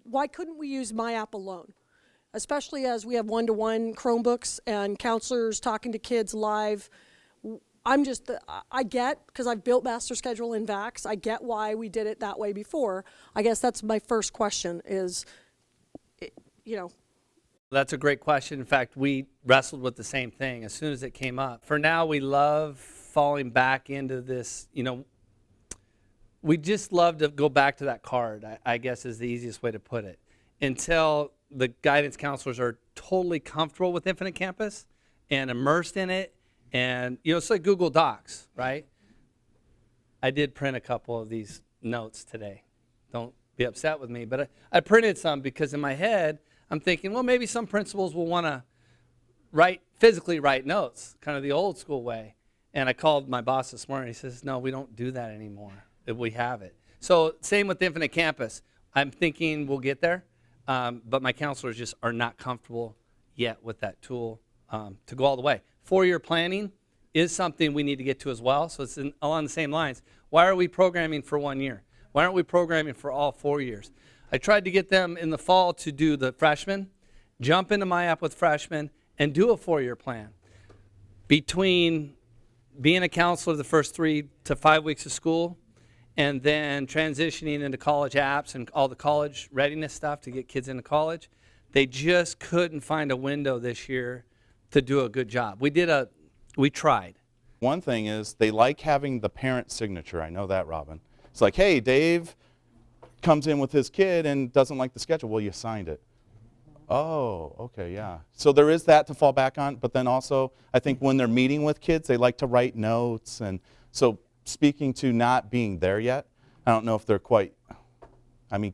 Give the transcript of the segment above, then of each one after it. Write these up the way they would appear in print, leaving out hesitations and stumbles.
Why couldn't we use MyApp alone? Especially as we have one-to-one Chromebooks and counselors talking to kids live. I get, because I've built Master Schedule in VAX, I get why we did it that way before. I guess that's my first question is, you know. That's a great question. In fact, we wrestled with the same thing as soon as it came up. For now, we love falling back into this, we just love to go back to that card, I guess is the easiest way to put it, until the guidance counselors are totally comfortable with Infinite Campus and immersed in it. And, it's like Google Docs, right? I did print a couple of these notes today. Don't be upset with me, but I printed some because in my head, I'm thinking, well, maybe some principals will want to physically write notes, kind of the old school way. And I called my boss this morning. He says, no, we don't do that anymore. We have it. So same with Infinite Campus. I'm thinking we'll get there, but my counselors just are not comfortable yet with that tool to go all the way. 4-year planning is something we need to get to as well, so it's along the same lines. Why are we programming for 1 year? Why aren't we programming for all 4 years? I tried to get them in the fall to do the freshmen, jump into MyApp with freshmen, and do a 4-year plan. Between being a counselor the first 3 to 5 weeks of school, and then transitioning into college apps and all the college readiness stuff to get kids into college, they just couldn't find a window this year to do a good job. We tried. One thing is they like having the parent signature. I know that, Robin. It's like, hey, Dave comes in with his kid and doesn't like the schedule. Well, you signed it. Oh, okay, yeah. So there is that to fall back on, but then also I think when they're meeting with kids, they like to write notes. And so speaking to not being there yet, I don't know if they're quite,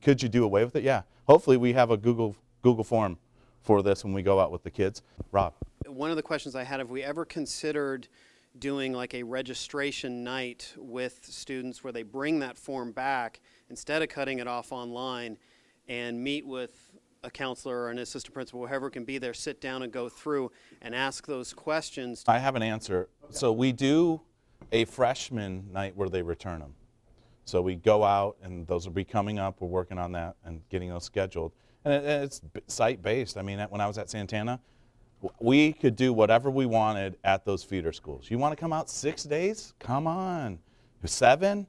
could you do away with it? Yeah. Hopefully we have a Google form for this when we go out with the kids. Rob. One of the questions I had, have we ever considered doing like a registration night with students where they bring that form back instead of cutting it off online and meet with a counselor or an assistant principal, whoever can be there, sit down and go through and ask those questions? I have an answer. Okay. So we do a freshman night where they return them. So we go out, and those will be coming up. We're working on that and getting those scheduled. And it's site-based. When I was at Santana, we could do whatever we wanted at those feeder schools. You want to come out 6 days? Come on. 7?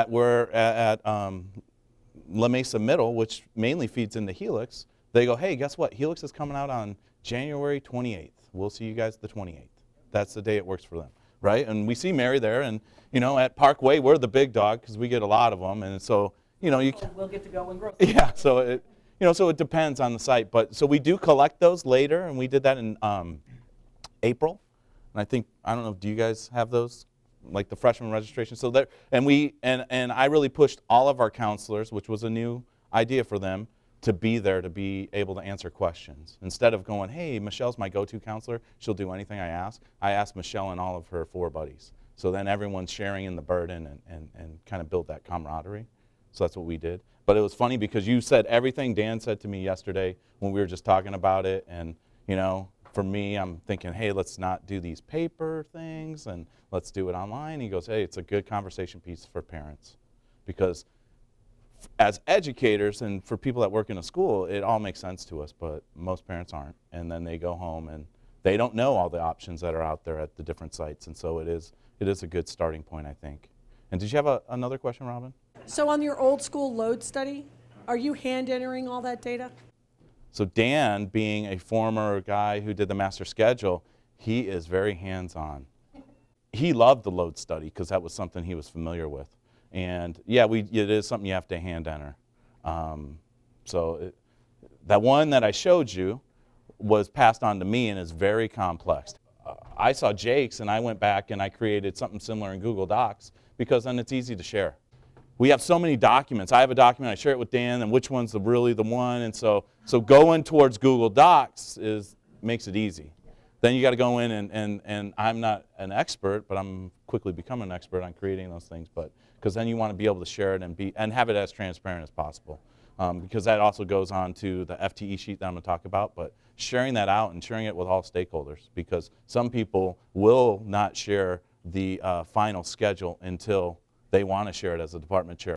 We're at La Mesa Middle, which mainly feeds into Helix. They go, hey, guess what? Helix is coming out on January 28th. We'll see you guys the 28th. That's the day it works for them, right? And we see Mary there, and at Parkway we're the big dog because we get a lot of them, and so we'll get to go and grow. Yeah, so it depends on the site, but so we do collect those later, and we did that in April, and I don't know, do you guys have those, like the freshman registration? So there, and I really pushed all of our counselors, which was a new idea for them, to be there to be able to answer questions. Instead of going, hey, Michelle's my go-to counselor, she'll do anything I ask. I asked Michelle and all of her 4 buddies. So then everyone's sharing in the burden and kind of build that camaraderie. So that's what we did. But it was funny because you said everything Dan said to me yesterday when we were just talking about it. And, for me, I'm thinking, hey, let's not do these paper things and let's do it online. He goes, hey, it's a good conversation piece for parents. Because as educators and for people that work in a school, it all makes sense to us, but most parents aren't. And then they go home and they don't know all the options that are out there at the different sites. And so it is a good starting point, I think. And did you have another question, Robin? So on your old school load study, are you hand entering all that data? So Dan, being a former guy who did the master schedule, he is very hands-on. He loved the load study because that was something he was familiar with. And yeah, it is something you have to hand enter. That one that I showed you was passed on to me and is very complex. I saw Jake's and I went back and I created something similar in Google Docs because then it's easy to share. We have so many documents. I have a document, I share it with Dan, and which one's really the one, and so going towards Google Docs makes it easy. Then you got to go in and I'm not an expert, but I'm quickly becoming an expert on creating those things, but because then you want to be able to share it and have it as transparent as possible. Because that also goes on to the FTE sheet that I'm going to talk about, but sharing that out and sharing it with all stakeholders, because some people will not share the final schedule until they want to share it as a department chair.